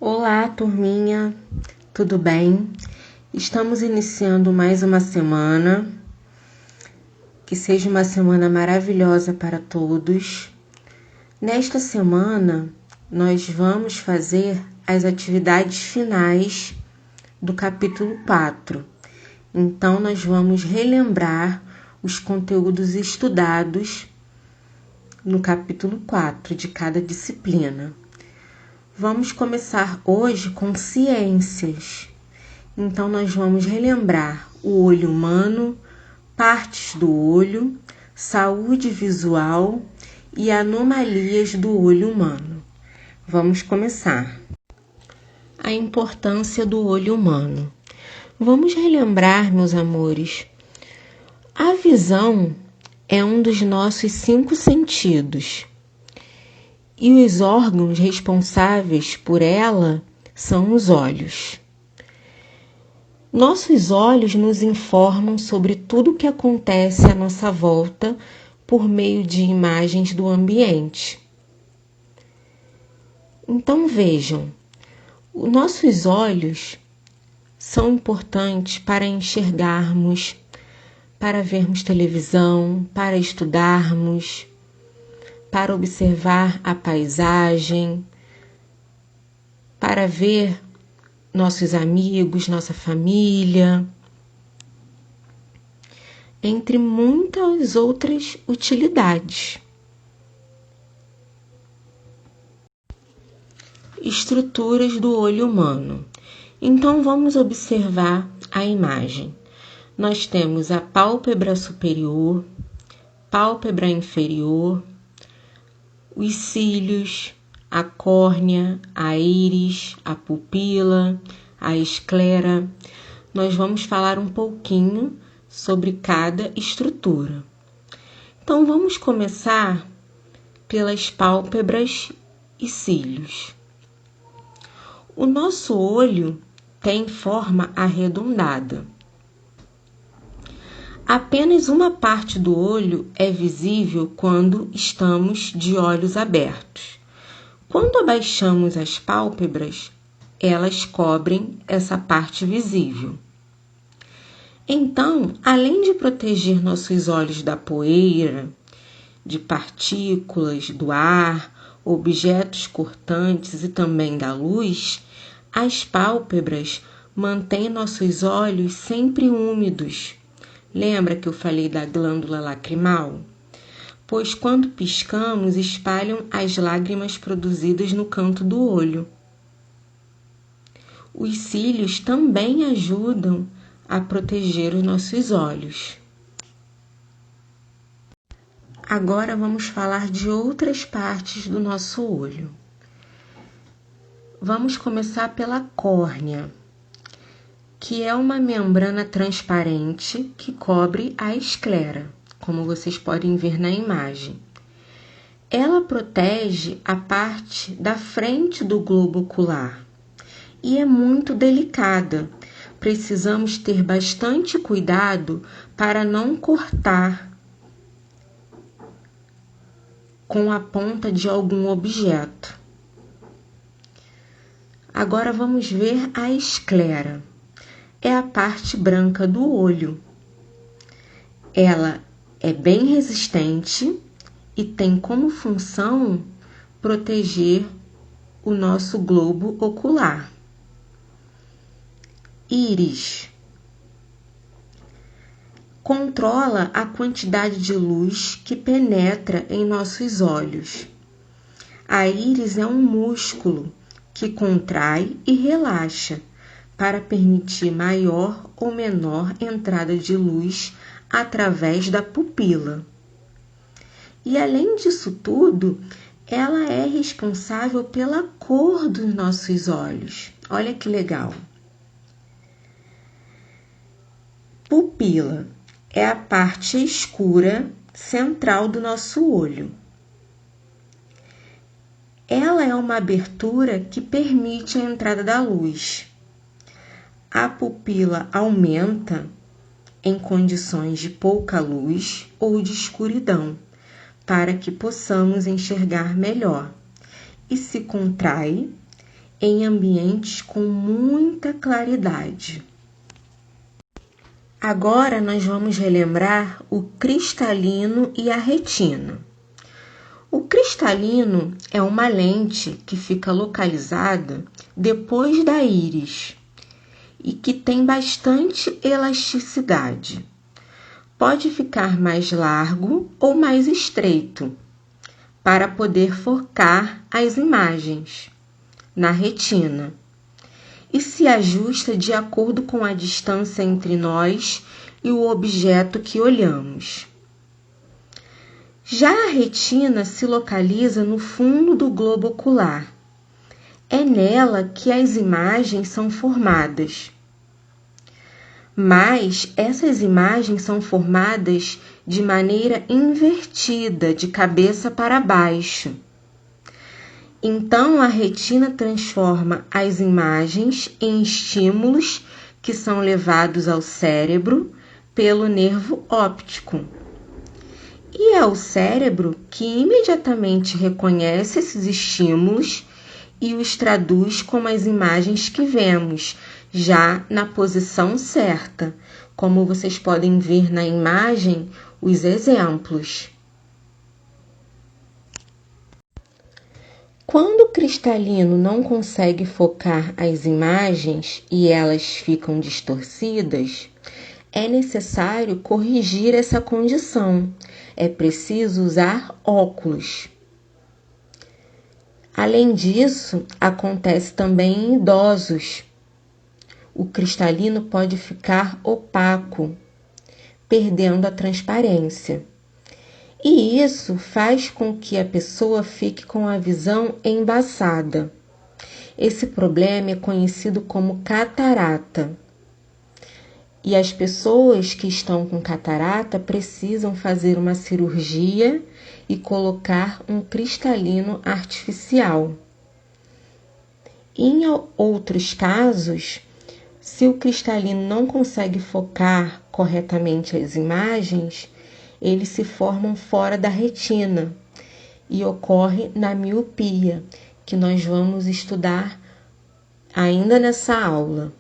Olá, turminha, tudo bem? Estamos iniciando mais uma semana, que seja uma semana maravilhosa para todos. Nesta semana, nós vamos fazer as atividades finais do capítulo 4. Então, nós vamos relembrar os conteúdos estudados no capítulo 4 de cada disciplina. Vamos começar hoje com ciências. Então, nós vamos relembrar o olho humano, partes do olho, saúde visual e anomalias do olho humano. Vamos começar. A importância do olho humano. Vamos relembrar, meus amores. A visão é um dos nossos 5 sentidos. E os órgãos responsáveis por ela são os olhos. Nossos olhos nos informam sobre tudo o que acontece à nossa volta por meio de imagens do ambiente. Então vejam, os nossos olhos são importantes para enxergarmos, para vermos televisão, para estudarmos, para observar a paisagem, para ver nossos amigos, nossa família, entre muitas outras utilidades. Estruturas do olho humano. Então vamos observar a imagem. Nós temos a pálpebra superior, pálpebra inferior, os cílios, a córnea, a íris, a pupila, a esclera. Nós vamos falar um pouquinho sobre cada estrutura. Então, vamos começar pelas pálpebras e cílios. O nosso olho tem forma arredondada. Apenas uma parte do olho é visível quando estamos de olhos abertos. Quando abaixamos as pálpebras, elas cobrem essa parte visível. Então, além de proteger nossos olhos da poeira, de partículas, do ar, objetos cortantes e também da luz, as pálpebras mantêm nossos olhos sempre úmidos. Lembra que eu falei da glândula lacrimal? Pois quando piscamos, espalham as lágrimas produzidas no canto do olho. Os cílios também ajudam a proteger os nossos olhos. Agora vamos falar de outras partes do nosso olho. Vamos começar pela córnea, que é uma membrana transparente que cobre a esclera, como vocês podem ver na imagem. Ela protege a parte da frente do globo ocular e é muito delicada. Precisamos ter bastante cuidado para não cortar com a ponta de algum objeto. Agora vamos ver a esclera. É a parte branca do olho. Ela é bem resistente e tem como função proteger o nosso globo ocular. Íris. Controla a quantidade de luz que penetra em nossos olhos. A íris é um músculo que contrai e relaxa para permitir maior ou menor entrada de luz através da pupila. E além disso tudo, ela é responsável pela cor dos nossos olhos. Olha que legal! Pupila é a parte escura central do nosso olho. Ela é uma abertura que permite a entrada da luz. A pupila aumenta em condições de pouca luz ou de escuridão, para que possamos enxergar melhor, e se contrai em ambientes com muita claridade. Agora nós vamos relembrar o cristalino e a retina. O cristalino é uma lente que fica localizada depois da íris e que tem bastante elasticidade. Pode ficar mais largo ou mais estreito para poder focar as imagens na retina e se ajusta de acordo com a distância entre nós e o objeto que olhamos. Já a retina se localiza no fundo do globo ocular. É nela que as imagens são formadas. Mas essas imagens são formadas de maneira invertida, de cabeça para baixo. Então, a retina transforma as imagens em estímulos que são levados ao cérebro pelo nervo óptico. E é o cérebro que imediatamente reconhece esses estímulos e os traduz como as imagens que vemos, já na posição certa, como vocês podem ver na imagem os exemplos. Quando o cristalino não consegue focar as imagens e elas ficam distorcidas, é necessário corrigir essa condição. É preciso usar óculos. Além disso, acontece também em idosos. O cristalino pode ficar opaco, perdendo a transparência. E isso faz com que a pessoa fique com a visão embaçada. Esse problema é conhecido como catarata. E as pessoas que estão com catarata precisam fazer uma cirurgia e colocar um cristalino artificial. Em outros casos, se o cristalino não consegue focar corretamente as imagens, eles se formam fora da retina e ocorre na miopia, que nós vamos estudar ainda nessa aula.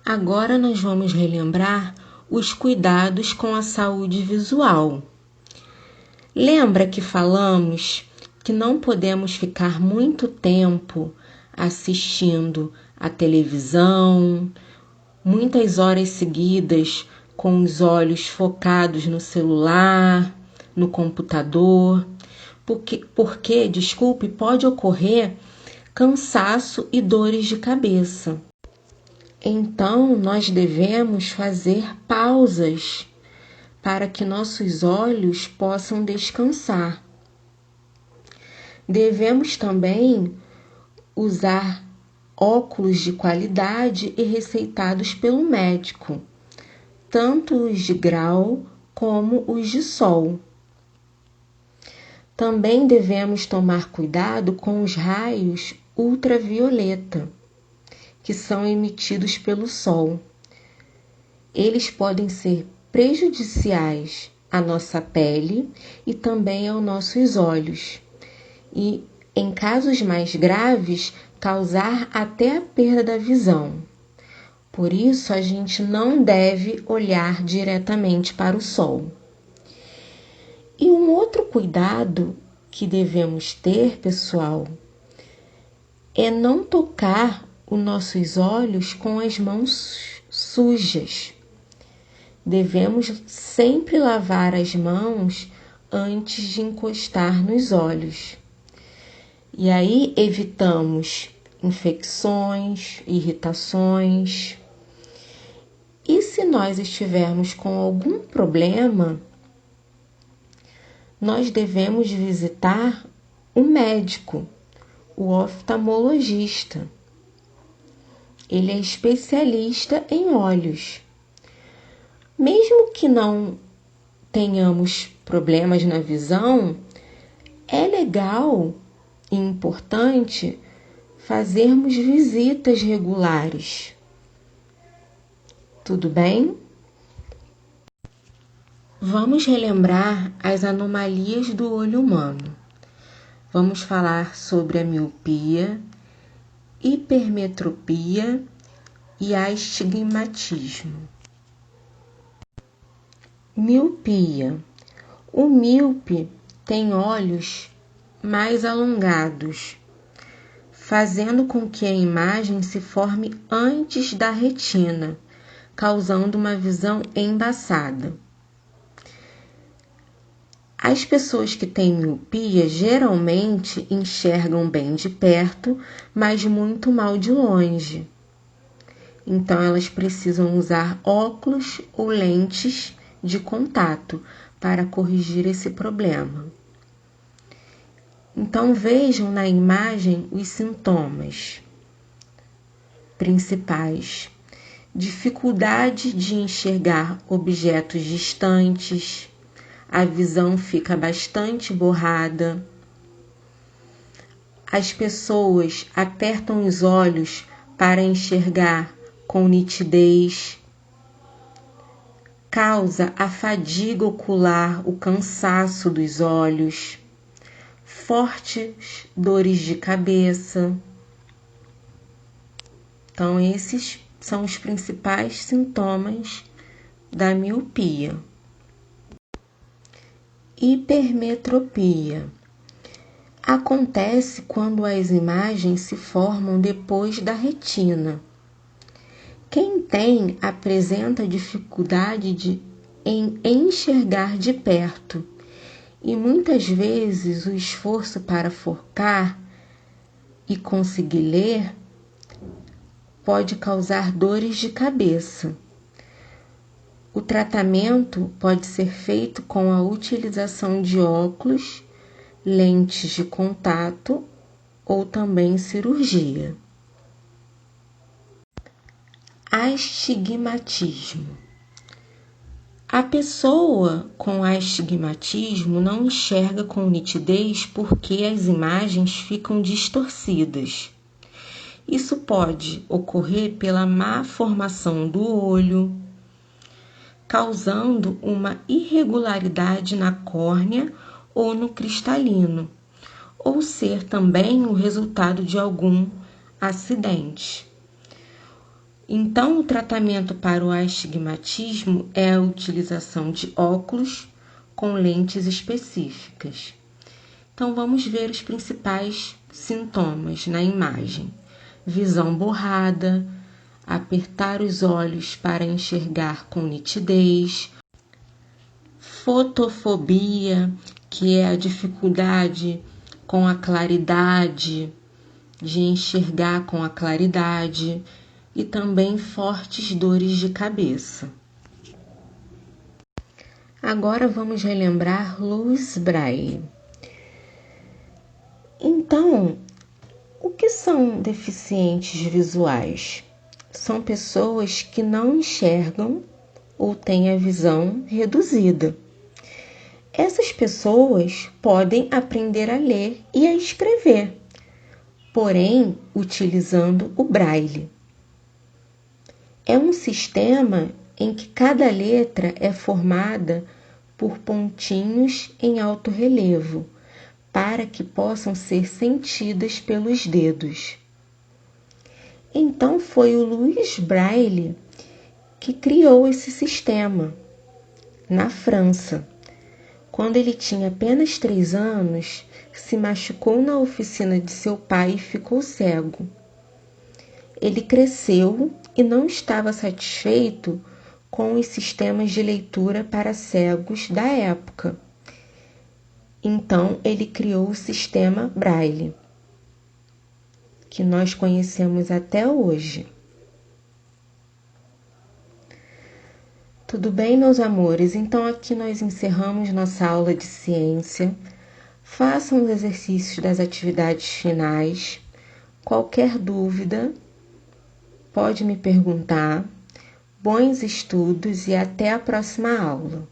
Agora nós vamos relembrar os cuidados com a saúde visual. Lembra que falamos que não podemos ficar muito tempo assistindo a televisão, muitas horas seguidas com os olhos focados no celular, no computador, porque pode ocorrer cansaço e dores de cabeça. Então, nós devemos fazer pausas para que nossos olhos possam descansar. Devemos também usar óculos de qualidade e receitados pelo médico, tanto os de grau como os de sol. Também devemos tomar cuidado com os raios ultravioleta, que são emitidos pelo sol. Eles podem ser prejudiciais à nossa pele e também aos nossos olhos. E, em casos mais graves, causar até a perda da visão. Por isso, a gente não deve olhar diretamente para o sol. E um outro cuidado que devemos ter, pessoal, é não tocar os nossos olhos com as mãos sujas. Devemos sempre lavar as mãos antes de encostar nos olhos. E aí evitamos infecções, irritações. E se nós estivermos com algum problema, nós devemos visitar o médico, o oftalmologista. Ele é especialista em olhos. Mesmo que não tenhamos problemas na visão, é legal e importante fazermos visitas regulares. Tudo bem? Vamos relembrar as anomalias do olho humano. Vamos falar sobre a miopia, hipermetropia e astigmatismo. Miopia. O míope tem olhos mais alongados, fazendo com que a imagem se forme antes da retina, causando uma visão embaçada. As pessoas que têm miopia geralmente enxergam bem de perto, mas muito mal de longe. Então, elas precisam usar óculos ou lentes de contato para corrigir esse problema. Então, vejam na imagem os sintomas principais: dificuldade de enxergar objetos distantes, a visão fica bastante borrada, as pessoas apertam os olhos para enxergar com nitidez, causa a fadiga ocular, o cansaço dos olhos, fortes dores de cabeça. Então, esses são os principais sintomas da miopia. Hipermetropia. Acontece quando as imagens se formam depois da retina. Quem tem apresenta dificuldade em enxergar de perto e muitas vezes o esforço para focar e conseguir ler pode causar dores de cabeça. O tratamento pode ser feito com a utilização de óculos, lentes de contato ou também cirurgia. Astigmatismo. A pessoa com astigmatismo não enxerga com nitidez porque as imagens ficam distorcidas. Isso pode ocorrer pela má formação do olho, causando uma irregularidade na córnea ou no cristalino, ou ser também o resultado de algum acidente. Então, o tratamento para o astigmatismo é a utilização de óculos com lentes específicas. Então, vamos ver os principais sintomas na imagem: visão borrada, apertar os olhos para enxergar com nitidez, fotofobia, que é a dificuldade com a claridade, de enxergar com a claridade, e também fortes dores de cabeça. Agora vamos relembrar Louis Braille. Então, o que são deficientes visuais? São pessoas que não enxergam ou têm a visão reduzida. Essas pessoas podem aprender a ler e a escrever, porém utilizando o Braille. É um sistema em que cada letra é formada por pontinhos em alto relevo, para que possam ser sentidas pelos dedos. Então foi o Louis Braille que criou esse sistema na França. Quando ele tinha apenas 3 anos, se machucou na oficina de seu pai e ficou cego. Ele cresceu e não estava satisfeito com os sistemas de leitura para cegos da época. Então, ele criou o sistema Braille, que nós conhecemos até hoje. Tudo bem, meus amores? Então, aqui nós encerramos nossa aula de ciência. Façam os exercícios das atividades finais. Qualquer dúvida, pode me perguntar. Bons estudos e até a próxima aula.